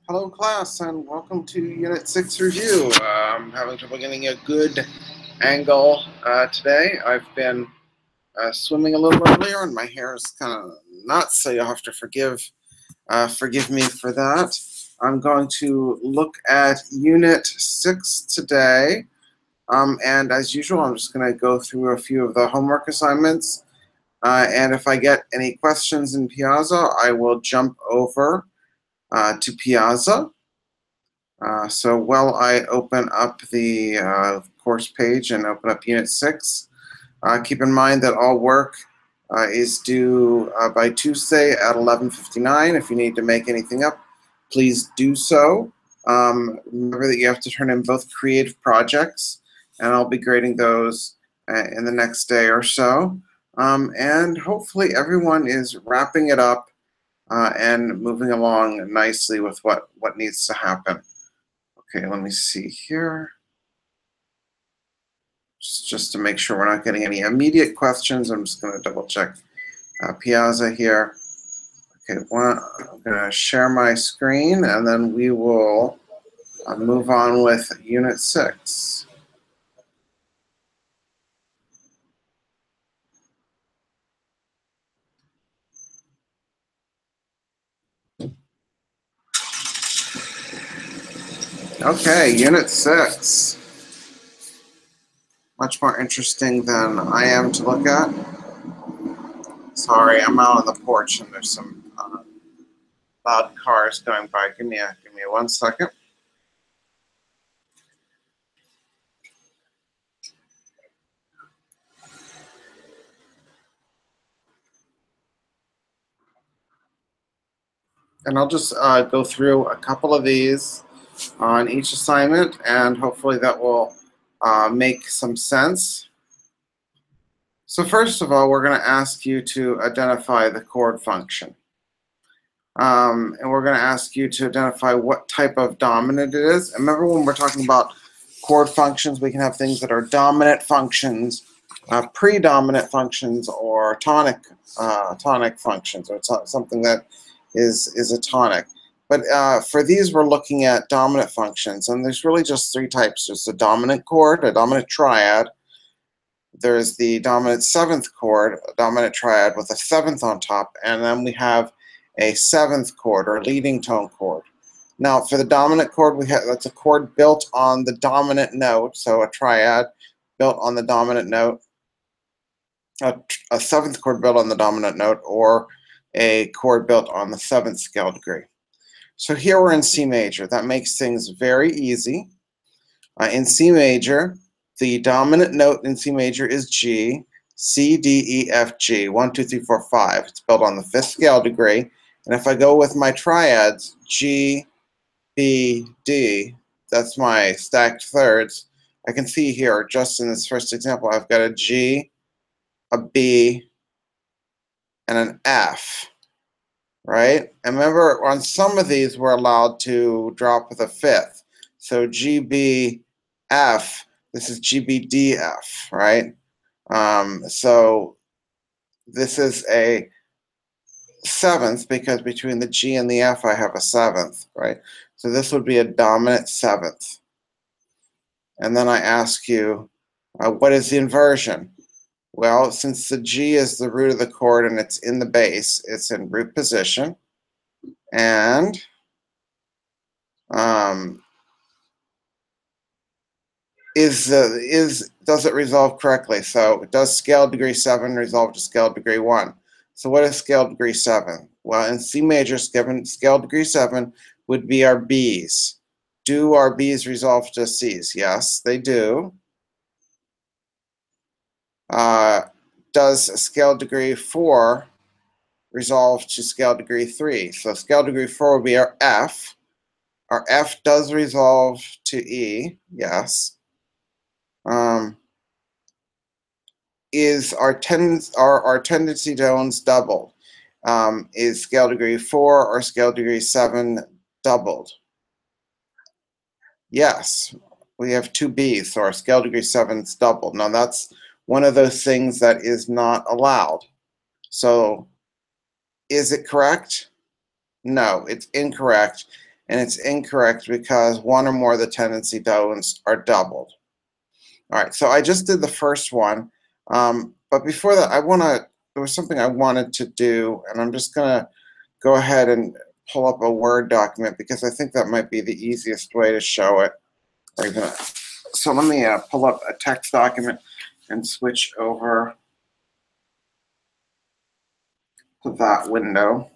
Hello class and welcome to Unit 6 review. I'm having trouble getting a good angle today. I've been swimming a little earlier and my hair is kind of nuts, so you'll have to forgive me for that. I'm going to look at Unit 6 today, and as usual I'm just going to go through a few of the homework assignments, and if I get any questions in Piazza I will jump over to Piazza. So while I open up the course page and open up Unit 6, keep in mind that all work is due by Tuesday at 11:59. If you need to make anything up, please do so. Remember that you have to turn in both creative projects, and I'll be grading those in the next day or so. And hopefully everyone is wrapping it up and moving along nicely with what needs to happen. Okay, let me see here. Just to make sure we're not getting any immediate questions, I'm just going to double check Piazza here. Okay, I'm going to share my screen and then we will move on with Unit 6. Okay, Unit 6. Much more interesting than I am to look at. Sorry, I'm out on the porch and there's some loud cars going by. Give me 1 second. And I'll just go through a couple of these on each assignment, and hopefully that will make some sense. So first of all, we're going to ask you to identify the chord function. And we're going to ask you to identify what type of dominant it is. And remember, when we're talking about chord functions, we can have things that are dominant functions, predominant functions, or tonic functions, or something that is a tonic. But for these, we're looking at dominant functions, and there's really just 3 types. There's a dominant chord, a dominant triad. There's the dominant 7th chord, a dominant triad with a 7th on top, and then we have a 7th chord, or leading tone chord. Now, for the dominant chord, that's a chord built on the dominant note, so a triad built on the dominant note, a 7th chord built on the dominant note, or a chord built on the 7th scale degree. So here we're in C major. That makes things very easy. In C major, the dominant note in C major is G, C, D, E, F, G, 1, 2, 3, 4, 5. It's built on the 5th scale degree. And if I go with my triads, G, B, D, that's my stacked thirds, I can see here, just in this first example, I've got a G, a B, and an F. Right? And remember, on some of these, we're allowed to drop with a 5th. So GBF, this is GBDF, right? So this is a 7th because between the G and the F, I have a 7th, right? So this would be a dominant 7th. And then I ask you, what is the inversion? Well, since the G is the root of the chord and it's in the bass, it's in root position. And does it resolve correctly? So does scale degree 7 resolve to scale degree 1? So what is scale degree 7? Well, in C major, scale degree 7 would be our B's. Do our B's resolve to C's? Yes, they do. Does scale degree 4 resolve to scale degree 3? So scale degree 4 would be our F. Our F does resolve to E, yes. Is our tendency tones doubled? Is scale degree 4 or scale degree 7 doubled? Yes, we have 2 B's, so our scale degree 7 is doubled. Now that's one of those things that is not allowed. So is it correct? No, it's incorrect. and it's incorrect because one or more of the tendency tones are doubled. All right, so I just did the first one, but before that, there was something I wanted to do, and I'm just gonna go ahead and pull up a Word document because I think that might be the easiest way to show it. So let me pull up a text document and switch over to that window.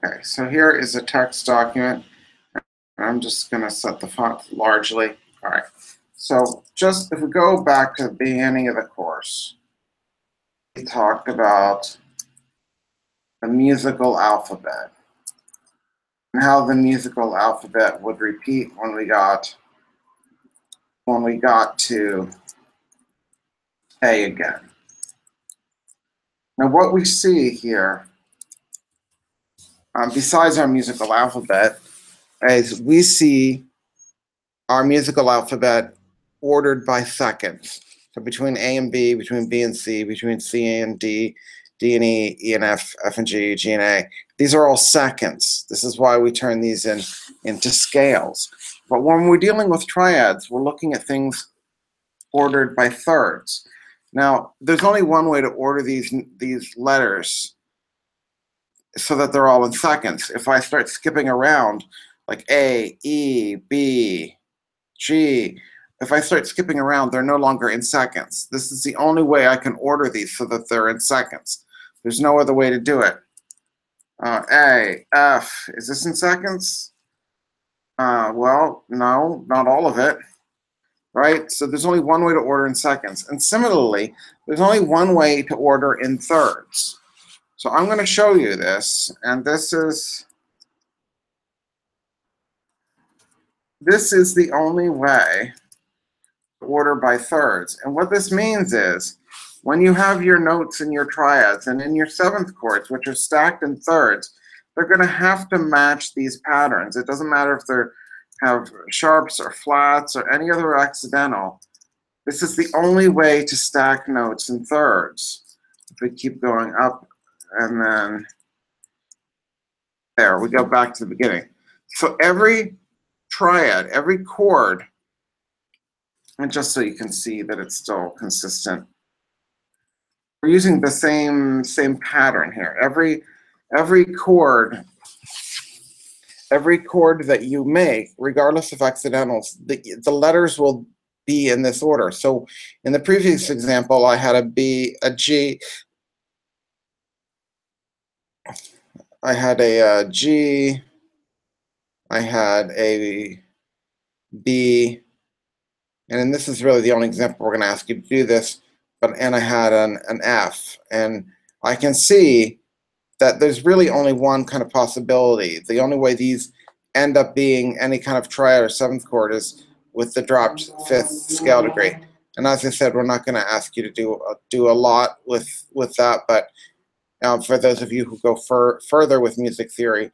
Okay, so here is a text document. I'm just going to set the font largely. All right, so just if we go back to the beginning of the course, we talked about the musical alphabet and how the musical alphabet would repeat when we got to A again. Now what we see here, besides our musical alphabet, is we see our musical alphabet ordered by seconds. So between A and B, between B and C, between C and D, D and E, E and F, F and G, G and A. These are all seconds. This is why we turn these into scales. But when we're dealing with triads, we're looking at things ordered by thirds. Now, there's only one way to order these letters so that they're all in seconds. If I start skipping around, like A, E, B, G, if I start skipping around, they're no longer in seconds. This is the only way I can order these so that they're in seconds. There's no other way to do it. A, F, is this in seconds? Well, no, not all of it, right? So there's only one way to order in seconds. And similarly, there's only one way to order in thirds. So I'm going to show you this, and this is the only way to order by thirds. And what this means is, when you have your notes in your triads and in your seventh chords, which are stacked in thirds, they're going to have to match these patterns. It doesn't matter if they have sharps or flats or any other accidental. This is the only way to stack notes in thirds. If we keep going up, and then there, we go back to the beginning. So every triad, every chord, and just so you can see that it's still consistent, we're using the same pattern here. Every chord that you make, regardless of accidentals, the letters will be in this order. So in the previous example, I had a B, a G, I had a G, I had a B, and this is really the only example we're going to ask you to do this, and I had an F, and I can see that there's really only one kind of possibility. The only way these end up being any kind of triad or seventh chord is with the dropped fifth scale degree. And as I said, we're not going to ask you to do a lot with that, but for those of you who go further with music theory,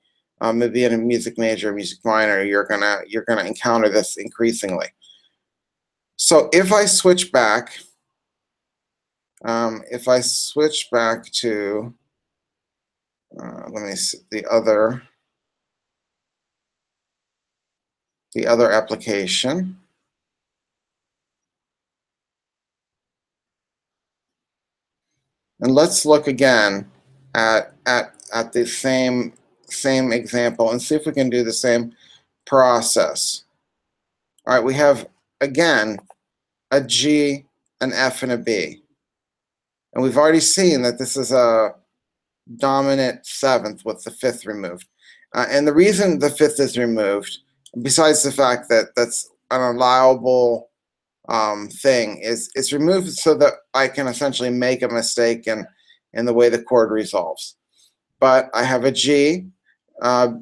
maybe in a music major, music minor, you're gonna encounter this increasingly. So if I switch back, to let me see the other application. And let's look again at the same example and see if we can do the same process. All right, we have again a G, an F, and a B. And we've already seen that this is a dominant seventh with the fifth removed. And the reason the fifth is removed, besides the fact that that's an allowable thing, is it's removed so that I can essentially make a mistake in the way the chord resolves. But I have a G,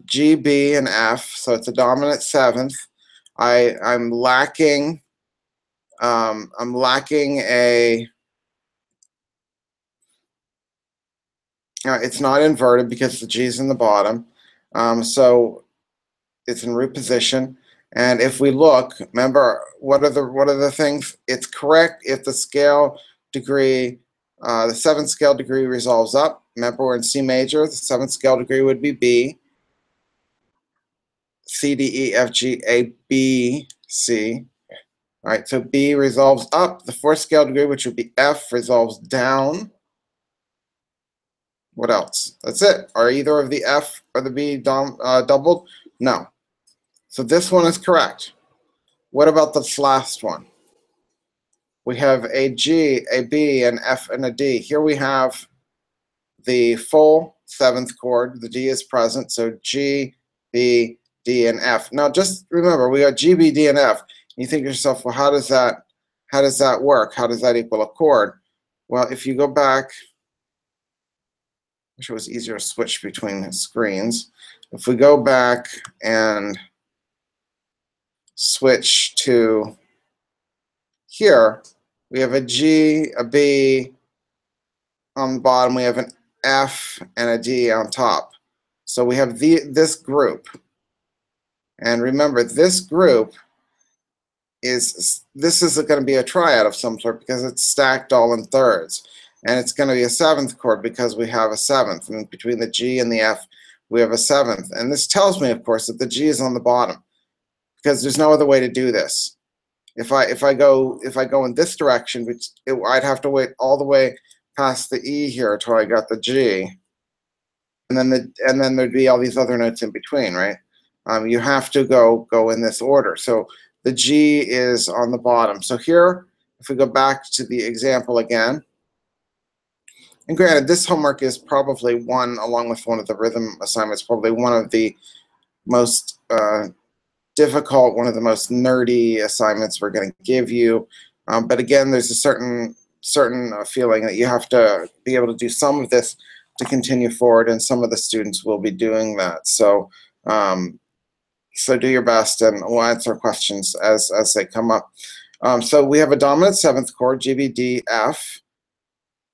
G, B, and F, so it's a dominant seventh I'm lacking a, it's not inverted because the G is in the bottom. So it's in root position. And if we look, remember, what are the things? It's correct if the scale degree, the 7th scale degree resolves up. Remember, we're in C major. The 7th scale degree would be B. C, D, E, F, G, A, B, C. All right, so B resolves up. The 4th scale degree, which would be F, resolves down. What else? That's it. Are either of the F or the B doubled? No. So this one is correct. What about this last one? We have a G, a B, an F, and a D. Here we have the full 7th chord. The D is present, so G, B, D, and F. Now just remember, we got G, B, D, and F. You think to yourself, well, how does that work? How does that equal a chord? Well, if you go back, I wish it was easier to switch between the screens. If we go back and switch to here, we have a G, a B on the bottom, we have an F and a D on top. So we have this group. And remember, this group is going to be a triad of some sort because it's stacked all in thirds. And it's going to be a 7th chord because we have a 7th. And between the G and the F, we have a 7th. And this tells me, of course, that the G is on the bottom because there's no other way to do this. If I go in this direction, I'd have to wait all the way past the E here until I got the G, and then there'd be all these other notes in between, right? You have to go in this order. So the G is on the bottom. So here, if we go back to the example again, and granted, this homework is probably along with one of the rhythm assignments, probably one of the most difficult, one of the most nerdy assignments we're going to give you. But again, there's a certain feeling that you have to be able to do some of this to continue forward, and some of the students will be doing that. So, so do your best, and we'll answer questions as they come up. So we have a dominant 7th chord, G, B, D, F.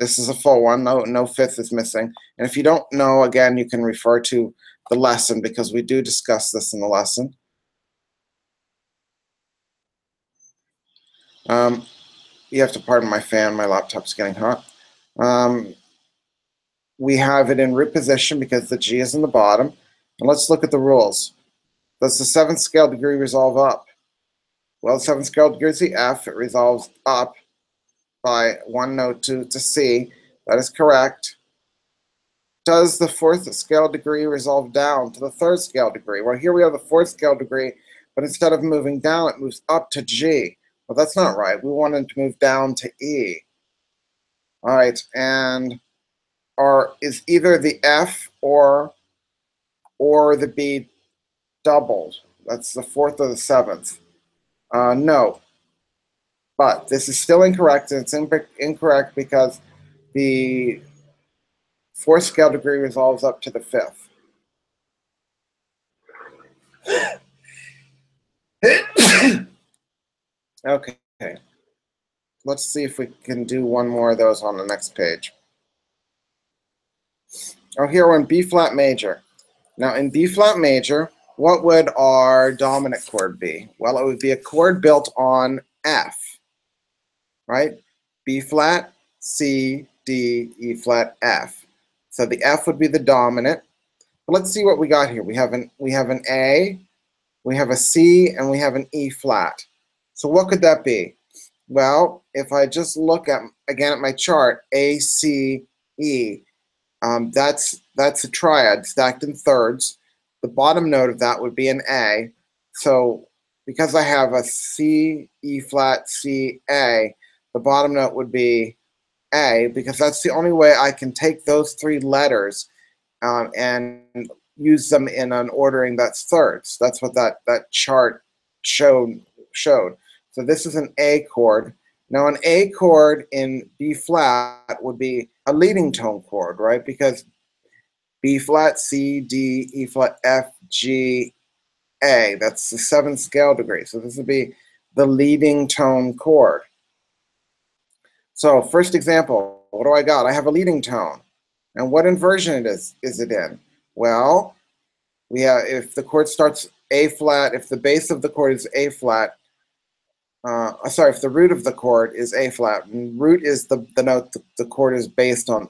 This is a full one. No 5th is missing. And if you don't know, again, you can refer to the lesson because we do discuss this in the lesson. You have to pardon my fan. My laptop's getting hot. We have it in root position because the G is in the bottom. And let's look at the rules. Does the 7th scale degree resolve up? Well, the 7th scale degree is the F. It resolves up by 1 note to C. That is correct. Does the 4th scale degree resolve down to the 3rd scale degree? Well, here we have the 4th scale degree, but instead of moving down, it moves up to G. Well, that's not right. We want it to move down to E. All right, and is either the F or the B doubled? That's the 4th or the 7th. No. But this is still incorrect, and it's incorrect because the 4th scale degree resolves up to the 5th. Okay. Let's see if we can do one more of those on the next page. Oh, here we're in B flat major. Now in B flat major, what would our dominant chord be? Well, it would be a chord built on F, right? B flat, C, D, E flat, F. So the F would be the dominant. But let's see what we got here. We have an A, we have a C, and we have an E flat. So what could that be? Well, if I just look again at my chart, A, C, E, that's a triad stacked in thirds. The bottom note of that would be an A. So because I have a C, E flat, C, A, the bottom note would be A, because that's the only way I can take those 3 letters and use them in an ordering that's thirds. That's what that chart showed. So this is an A chord. Now an A chord in B flat would be a leading tone chord, right? Because B flat, C, D, E flat, F, G, A. That's the 7th scale degree. So this would be the leading tone chord. So first example, what do I got? I have a leading tone. And what inversion is it in? Well, we have, if the chord starts A flat, if the base of the chord is A flat, if the root of the chord is A flat, and root is the note the chord is based on,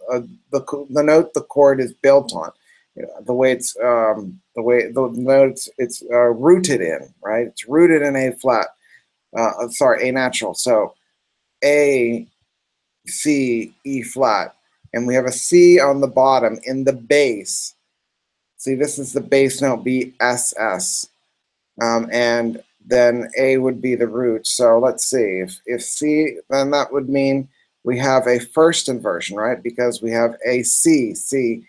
the note the chord is built on, the way it's the note it's rooted in, right? It's rooted in A flat, A natural. So A, C, E flat, and we have a C on the bottom in the bass. See, this is the bass note, B, S, S, and then A would be the root. So let's see, if C, then that would mean we have a first inversion, right? Because we have a C, C,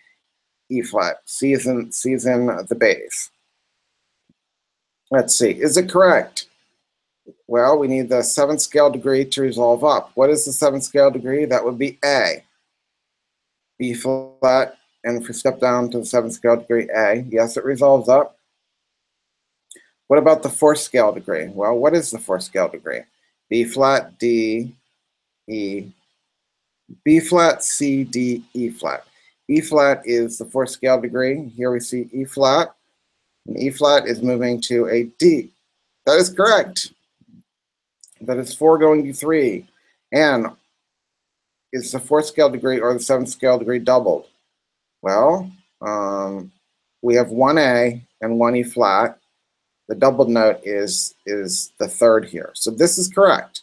E flat. C is in the bass. Let's see, is it correct? Well, we need the 7th scale degree to resolve up. What is the 7th scale degree? That would be A. B flat, and if we step down to the 7th scale degree, A, yes, it resolves up. What about the 4th scale degree? Well, what is the 4th scale degree? B flat, D, E, B flat, C, D, E flat. E flat is the 4th scale degree. Here we see E flat, and E flat is moving to a D. That is correct. That is 4 going to 3. And is the 4th scale degree or the 7th scale degree doubled? Well, we have one A and one E flat. The doubled note is the 3rd here. So this is correct.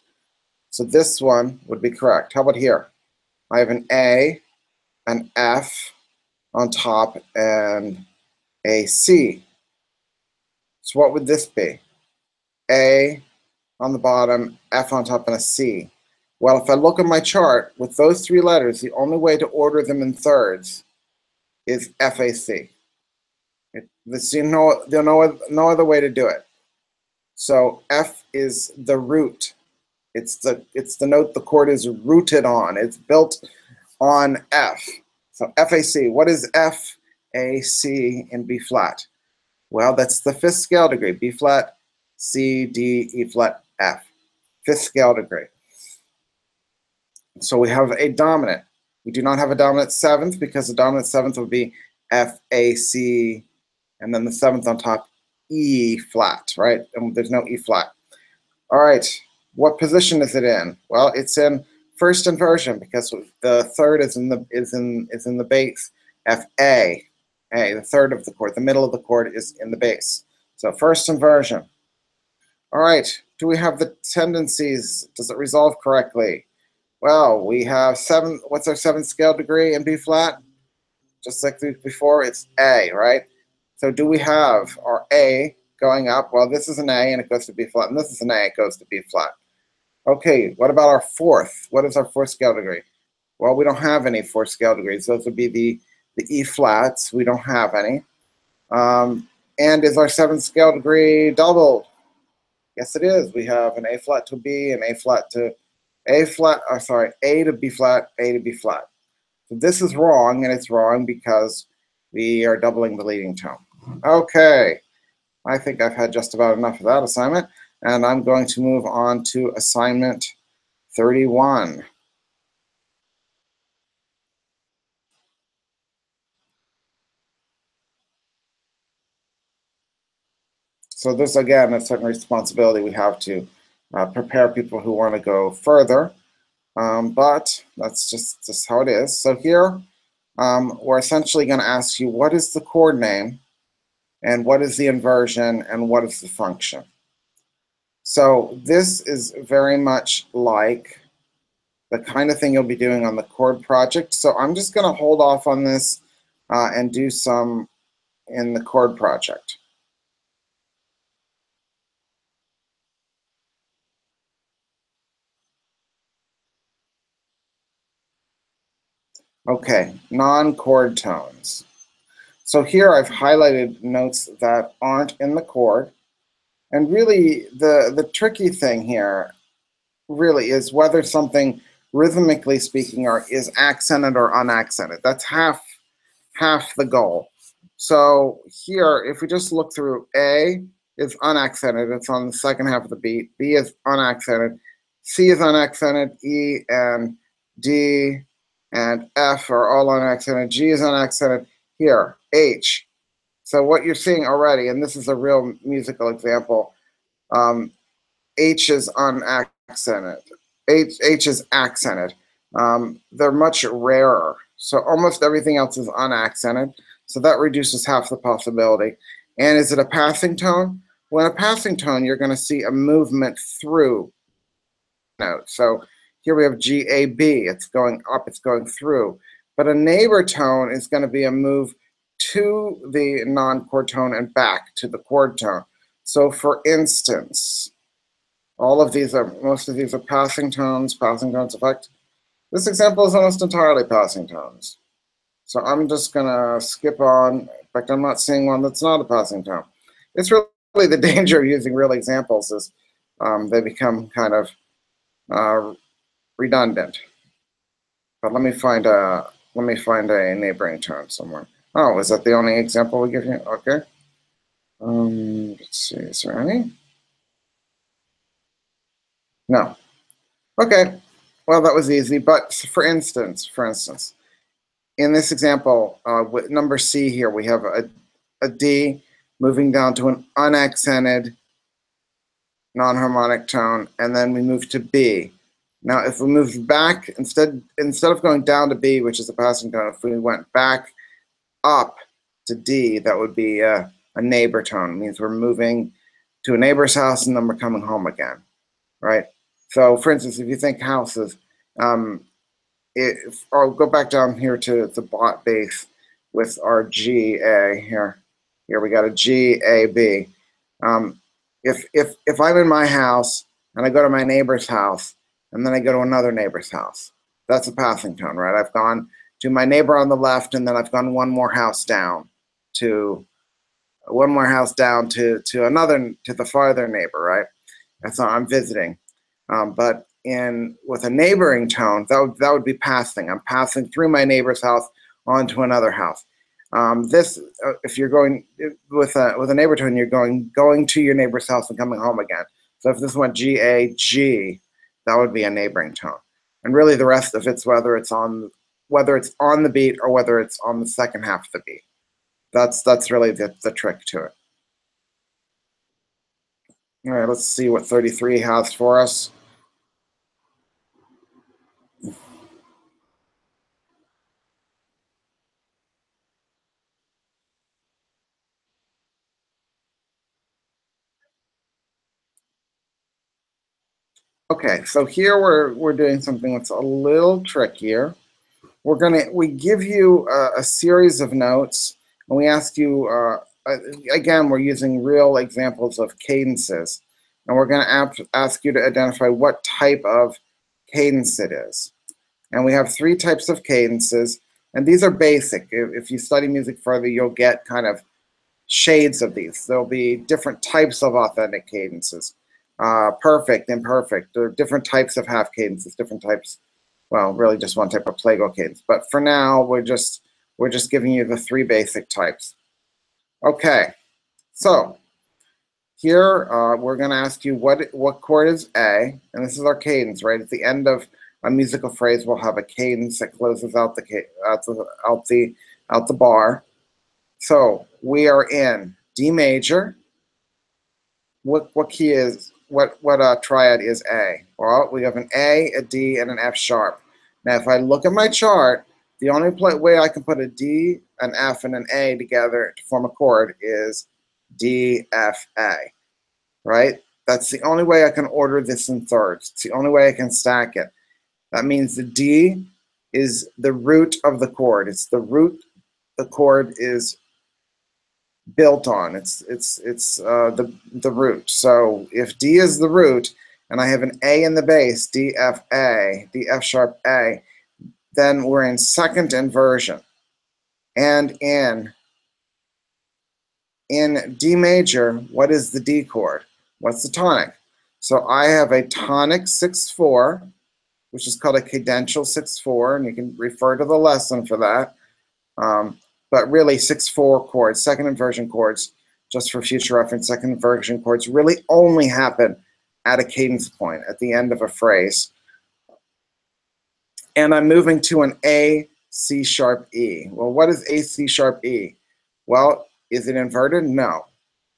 So this one would be correct. How about here? I have an A, an F on top, and a C. So what would this be? A on the bottom, F on top, and a C. Well, if I look at my chart, with those 3 letters, the only way to order them in thirds is FAC. There's no other way to do it. So F is the root. It's the note the chord is rooted on. It's built on F. So FAC. What is F, A, C, and B flat? Well, that's the 5th scale degree. B flat, C, D, E flat, F. 5th scale degree. So we have a dominant. We do not have a dominant 7th because the dominant 7th would be F, A, C, and then the 7th on top, E flat, right? And there's no E flat. All right, what position is it in? Well, it's in first inversion because the 3rd is in the bass. F, A, the 3rd of the chord. The middle of the chord is in the bass. So first inversion. All right, do we have the tendencies? Does it resolve correctly? Well, we have 7. What's our 7th scale degree in B flat? Just like before, it's A, right? So do we have our A going up? Well, this is an A and it goes to B flat, and this is an A, it goes to B flat. Okay, what about our 4th? What is our 4th scale degree? Well, we don't have any 4th scale degrees. Those would be the E flats. We don't have any. And is our 7th scale degree doubled? Yes, it is. We have an A flat to B, and A flat to A flat, A to B flat, A to B flat. So this is wrong, and it's wrong because we are doubling the leading tone. Okay, I think I've had just about enough of that assignment, and I'm going to move on to assignment 31. So this, again, is a certain responsibility we have to prepare people who want to go further, but that's just how it is. So here, we're essentially going to ask you, what is the chord name, and what is the inversion, and what is the function? So this is very much like the kind of thing you'll be doing on the chord project. So I'm just going to hold off on this and do some in the chord project. Okay, non-chord tones. So here I've highlighted notes that aren't in the chord. And really the tricky thing here really is whether something, rhythmically speaking, is accented or unaccented. That's half the goal. So here, if we just look through A, is unaccented. It's on the second half of the beat. B is unaccented. C is unaccented. E and D and F are all unaccented. G is unaccented. Here, H. So what you're seeing already, and this is a real musical example, H is unaccented. H is accented. They're much rarer. So almost everything else is unaccented. So that reduces half the possibility. And is it a passing tone? Well, in a passing tone, you're going to see a movement through note. So here we have G, A, B. It's going up, it's going through. But a neighbor tone is going to be a move to the non-chord tone and back to the chord tone. So for instance, most of these are passing tones effect. This example is almost entirely passing tones. So I'm just gonna skip on. In fact, I'm not seeing one that's not a passing tone. It's really the danger of using real examples is they become kind of redundant. But let me find a neighboring tone somewhere. Oh, is that the only example we give you? Okay. Let's see, is there any? No. Okay. Well, that was easy. But for instance, in this example, with number C here, we have a D moving down to an unaccented non-harmonic tone, and then we move to B. Now, if we moved back, instead of going down to B, which is a passing tone, if we went back up to D, that would be a neighbor tone. It means we're moving to a neighbor's house and then we're coming home again, right? So, for instance, if you think houses, I'll go back down here to the bass with our G, A here. Here we got a G, A, B. If I'm in my house and I go to my neighbor's house and then I go to another neighbor's house, that's a passing tone, right? I've gone to my neighbor on the left and then I've gone one more house down to the farther neighbor, right? That's how I'm visiting. But with a neighboring tone, that would be passing. I'm passing through my neighbor's house onto another house. If you're going with a neighbor tone, you're going to your neighbor's house and coming home again. So if this went G, A, G, that would be a neighboring tone. And really the rest of it's whether it's on the beat or whether it's on the second half of the beat. That's really the trick to it. All right, let's see what 33 has for us. Okay, so here we're doing something that's a little trickier. We give you a series of notes, and we ask you again. We're using real examples of cadences, and we're going to ask you to identify what type of cadence it is. And we have 3 types of cadences, and these are basic. If you study music further, you'll get kind of shades of these. There'll be different types of authentic cadences. Perfect, imperfect. There are different types of half cadences, different types, well, really just one type of plagal cadence. But for now, we're just giving you the 3 basic types. Okay, so here we're going to ask you what chord is A, and this is our cadence, right? At the end of a musical phrase, we'll have a cadence that closes out the bar. So we are in D major. What key is? What triad is A? Well, we have an A, a D, and an F sharp. Now, if I look at my chart, the only way I can put a D, an F, and an A together to form a chord is D, F, A, right? That's the only way I can order this in thirds. It's the only way I can stack it. That means the D is the root of the chord. It's the root the chord is built on. It's the root. So if D is the root and I have an A in the bass, D, F, A, D, F sharp, A, then we're in second inversion. And in D major, what is the D chord? What's the tonic? So I have a tonic 6/4, which is called a cadential 6/4, and you can refer to the lesson for that. But really 6/4 chords, second inversion chords, just for future reference, second inversion chords really only happen at a cadence point, at the end of a phrase. And I'm moving to an A, C sharp, E. Well, what is A, C sharp, E? Well, is it inverted? No,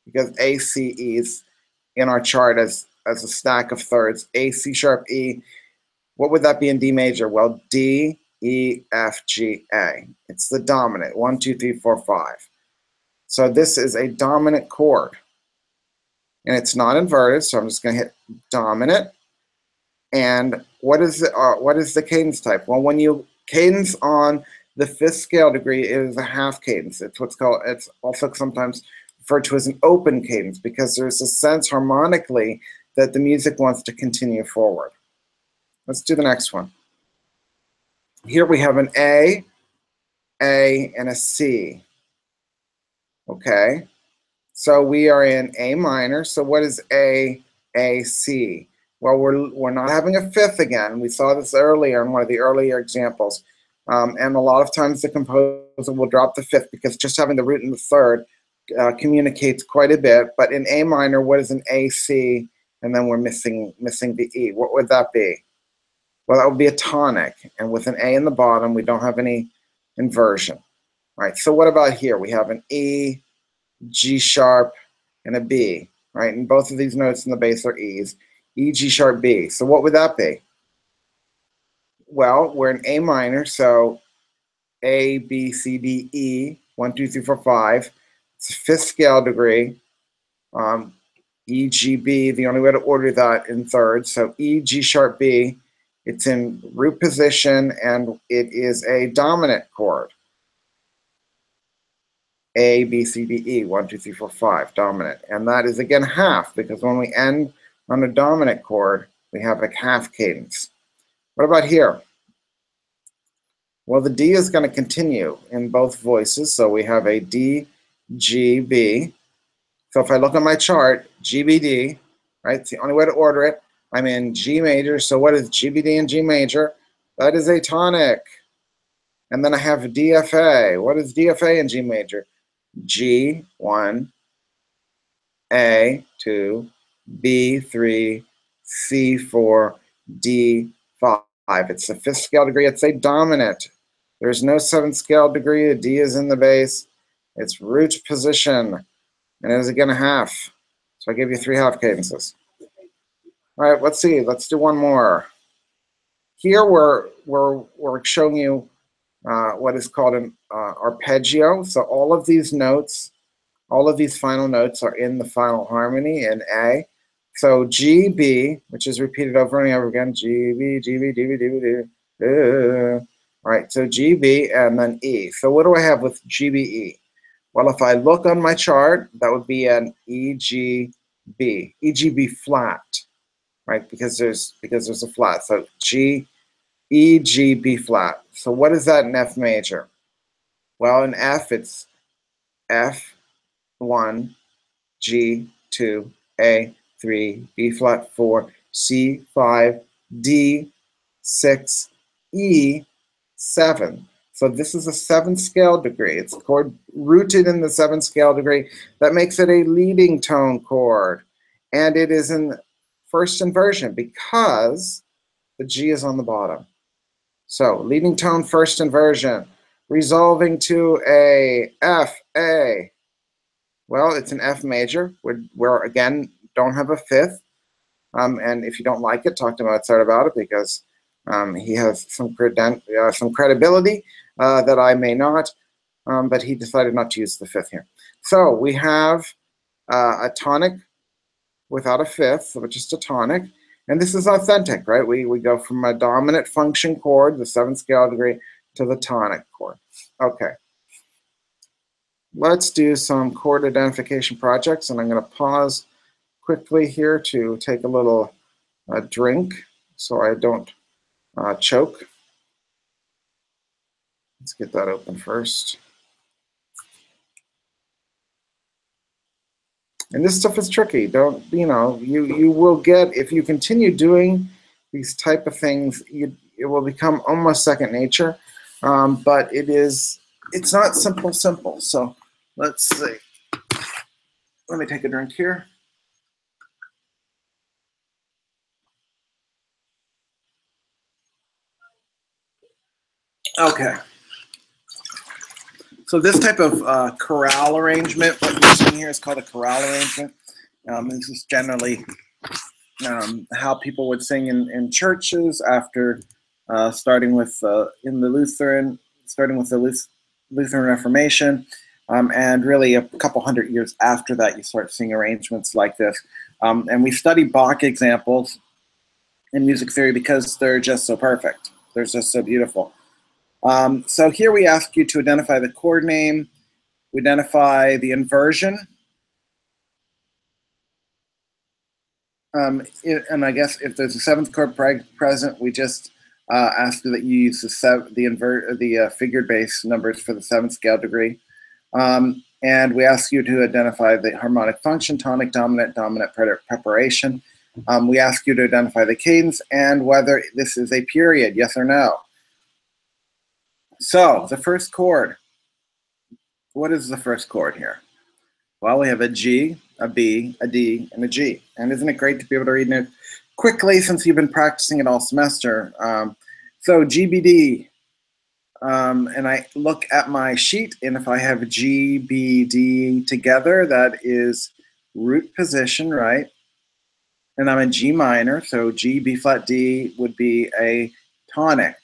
because A, C, E is in our chart as a stack of thirds. A, C sharp, E. What would that be in D major? Well, D, E, F, G, A. It's the dominant, 1, 2, 3, 4, 5. So this is a dominant chord. And it's not inverted, so I'm just going to hit dominant. And what is the cadence type? Well, when you cadence on the 5th scale degree, it is a half cadence. It's also sometimes referred to as an open cadence because there's a sense harmonically that the music wants to continue forward. Let's do the next one. Here we have an A, and a C. Okay, so we are in A minor. So what is A, C? Well, we're not having a 5th again. We saw this earlier in one of the earlier examples. And a lot of times the composer will drop the 5th because just having the root in the 3rd communicates quite a bit. But in A minor, what is an A, C? And then we're missing the E. What would that be? Well, that would be a tonic. And with an A in the bottom, we don't have any inversion. All right, so what about here? We have an E, G sharp, and a B. Right, and both of these notes in the bass are E's. E, G sharp, B. So what would that be? Well, we're in A minor, so A, B, C, D, E, 1, 2, 3, 4, 5. It's a 5th scale degree. E, G, B, the only way to order that in thirds. So E, G sharp, B. It's in root position, and it is a dominant chord. A, B, C, D, E, 1, 2, 3, 4, 5, dominant. And that is, again, half, because when we end on a dominant chord, we have a half cadence. What about here? Well, the D is going to continue in both voices, so we have a D, G, B. So if I look at my chart, G, B, D, right, it's the only way to order it. I'm in G major, so what is G, B, D, and G major? That is a tonic. And then I have DFA. What is DFA in G major? G, 1, A, 2, B, 3, C, 4, D, 5. It's a 5th scale degree. It's a dominant. There's no 7th scale degree. The D is in the bass. It's root position. And it is again a half. So I give you 3 half cadences. All right, let's see. Let's do one more. Here we're showing you what is called an arpeggio. So all of these notes, all of these final notes are in the final harmony in A. So G, B, which is repeated over and over again, G, B, G, B, D, B, D, B, D. All right, so G, B, and then E. So what do I have with G, B, E? Well, if I look on my chart, that would be an E, G, B. E, G, B flat, right? Because there's a flat. So G, E, G, B flat. So what is that in F major? Well, in F, it's F, 1, G, 2, A, 3, B flat 4, C 5, D 6, E 7. So this is a 7th scale degree. It's a chord rooted in the 7th scale degree. That makes it a leading tone chord. And it is in 1st inversion because the G is on the bottom. So leading tone, 1st inversion, resolving to a F, A. Well, it's an F major. We're again, don't have a 5th. And if you don't like it, talk to Mozart about it because he has some credibility that I may not, but he decided not to use the 5th here. So we have a tonic without a 5th, so just a tonic. And this is authentic, right? We go from a dominant function chord, the 7th scale degree, to the tonic chord. Okay. Let's do some chord identification projects, and I'm going to pause quickly here to take a little drink so I don't choke. Let's get that open first. And this stuff is tricky. Don't, you will get, if you continue doing these type of things, it will become almost second nature. But it's not simple. So let's see. Let me take a drink here. Okay. So this type of chorale arrangement, what you're seeing here is called a chorale arrangement. This is generally how people would sing in churches after starting with the Lutheran Reformation, and really a couple hundred years after that, you start seeing arrangements like this. And we study Bach examples in music theory because they're just so perfect. They're just so beautiful. So here we ask you to identify the chord name, we identify the inversion, and I guess if there's a seventh chord present, we just ask that you use the figured bass numbers for the seventh scale degree. And we ask you to identify the harmonic function, tonic, dominant, dominant preparation. We ask you to identify the cadence and whether this is a period, yes or no. So the first chord, what is the first chord here? Well, we have a G, a B, a D, and a G. And isn't it great to be able to read it quickly since you've been practicing it all semester? So GBD, and I look at my sheet, and if I have G, B, D together, that is root position, right? And I'm in G minor, so G, B flat, D would be a tonic.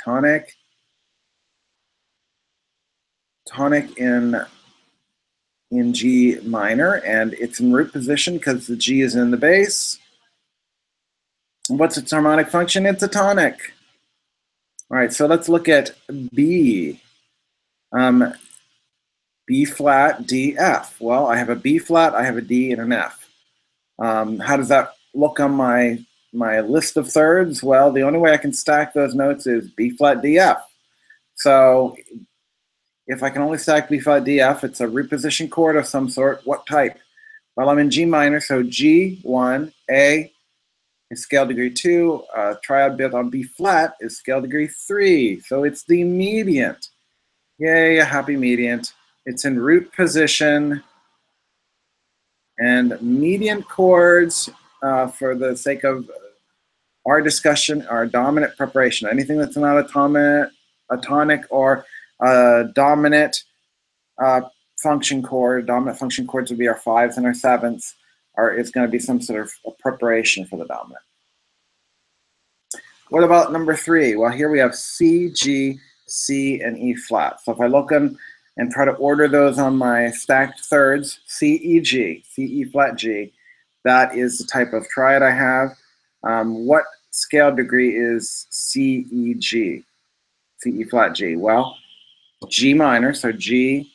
Tonic in G minor, and it's in root position because the G is in the bass. What's its harmonic function? It's a tonic. All right, so let's look at B. B flat, D, F. Well, I have a B flat, I have a D, and an F. How does that look on my list of thirds? Well, the only way I can stack those notes is B flat, D, F. So if I can only stack B flat, D, F, it's a root position chord of some sort. What type? Well, I'm in G minor, so G1, A is scale degree 2. Triad bit on B flat is scale degree 3. So it's the mediant. Yay, a happy mediant. It's in root position. And mediant chords, for the sake of our discussion, are dominant preparation. Anything that's not a tonic or dominant function chord, dominant function chords would be our 5s and our 7s, it's going to be some sort of a preparation for the dominant. What about number 3? Well, here we have C, G, C, and E flat. So if I look and try to order those on my stacked thirds, C, E, G, C, E flat, G, that is the type of triad I have. What scale degree is C, E, G, C, E flat, G? Well, G minor, so G,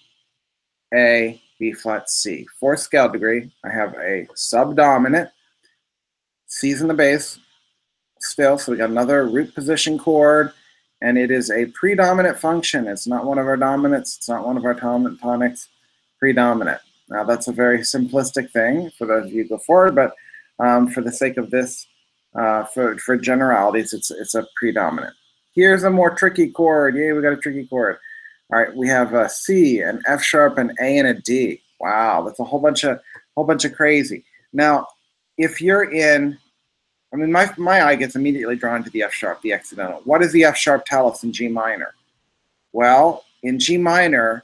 A, B flat, C. Fourth scale degree, I have a subdominant, C's in the bass still, so we got another root position chord, and it is a predominant function. It's not one of our dominants, it's not one of our tonics, predominant. Now that's a very simplistic thing for those of you who go forward, but for the sake of this, for generalities, it's a predominant. Here's a more tricky chord. Yay, we got a tricky chord. All right, we have a C, an F sharp, an A, and a D. Wow, that's a whole bunch of crazy. Now, if you're in, I mean, my eye gets immediately drawn to the F sharp, the accidental. What does the F sharp tell us in G minor? Well, in G minor,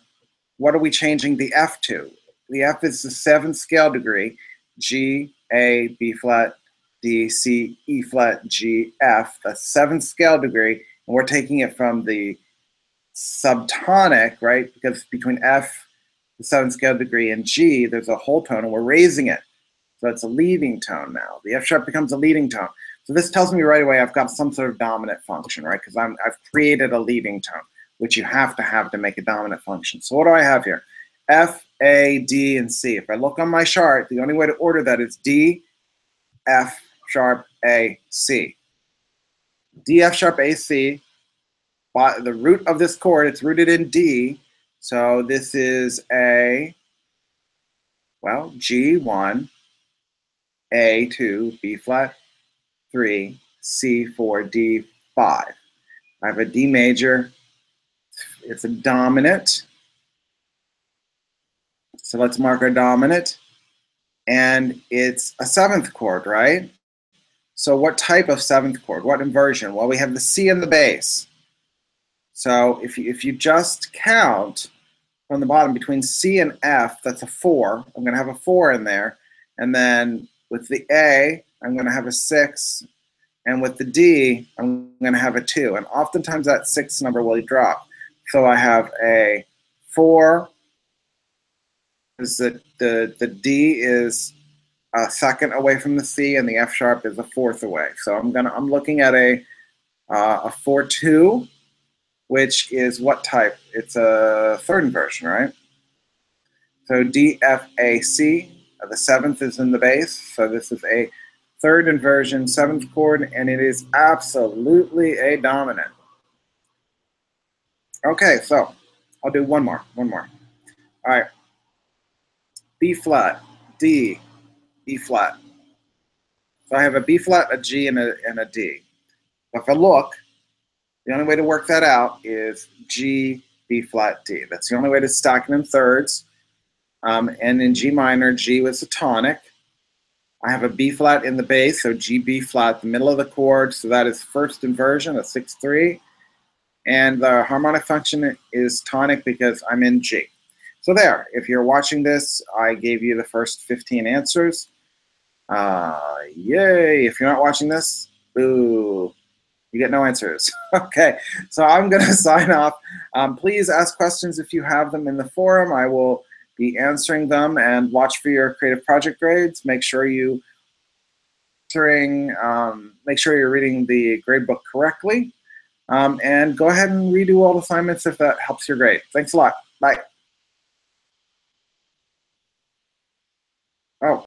what are we changing the F to? The F is the 7th scale degree, G, A, B flat, D, C, E flat, G, F, the 7th scale degree, and we're taking it from the subtonic, right? Because between F, the 7th scale degree, and G, there's a whole tone, and we're raising it. So it's a leading tone now. The F sharp becomes a leading tone. So this tells me right away I've got some sort of dominant function, right? Because I've created a leading tone, which you have to make a dominant function. So what do I have here? F, A, D, and C. If I look on my chart, the only way to order that is D, F sharp, A, C. D, F sharp, A, C. The root of this chord, it's rooted in D. So this is a, well, G1, A2, B flat 3, C4, D5. I have a D major. It's a dominant. So let's mark our dominant. and it's a seventh chord, right? So what type of seventh chord? What inversion? Well, we have the C in the bass. So if you just count from the bottom between C and F, that's a 4. I'm going to have a 4 in there. And then with the A, I'm going to have a 6. And with the D, I'm going to have a 2. And oftentimes that 6 number will drop. So I have a 4. Is that the D is a second away from the C, and the F sharp is a fourth away. So I'm looking at a 4-2, which is what type? It's a third inversion, right? So D, F, A, C. The seventh is in the bass. So this is a third inversion, seventh chord, and it is absolutely a dominant. Okay, so I'll do one more. All right. B flat, D, B flat. So I have a B flat, a G, and a D. If I look, the only way to work that out is G, B flat, D. That's the only way to stack it in thirds. And in G minor, G was a tonic. I have a B flat in the bass, so G, B flat, the middle of the chord. So that is first inversion, a 6-3. And the harmonic function is tonic because I'm in G. So there, if you're watching this, I gave you the first 15 answers. Yay, if you're not watching this, boo, you get no answers. Okay, so I'm gonna sign off. Please ask questions if you have them in the forum. I will be answering them, and watch for your creative project grades. Make sure you're reading the gradebook correctly. And go ahead and redo all the assignments if that helps your grade. Thanks a lot. Bye. Oh.